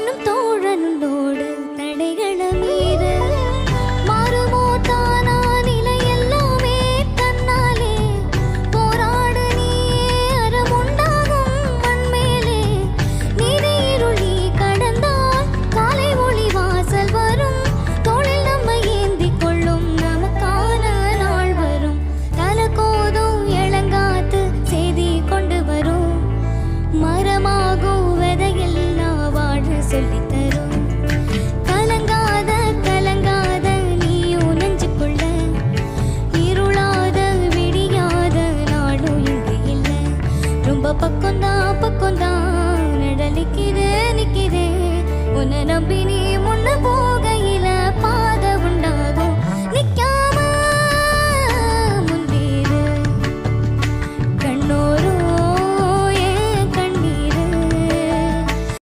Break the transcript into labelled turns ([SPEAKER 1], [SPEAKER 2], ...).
[SPEAKER 1] இன்னும் தோழன் உன்னோடு தடைகளை மீற மாறுமோ தானா நிலை எல்லாமே தன்னாலே போராடு நீயே அறமுண்டாகும் மண்மேலே நீதி இருளி கடந்தால் காலை ஒளி வாசல் வரும் தோளில் நம்மை ஏந்தி கொள்ளும் நமக்கான நாள் வரும் தலகோதும் இளங்காத்து செய்தி கொண்டு வரும் மரமாகும் விதையெல்லாம் வாழ சொல்லித்தரும் கலங்காத கலங்காத நீயும் நெஞ்சுக்குள்ள இருளாத விடியாத நாடும் இங்கு இல்லை ரொம்ப பக்கம்தான் நிழலிக்குதே நிக்குதே உன்னை நம்பி நீ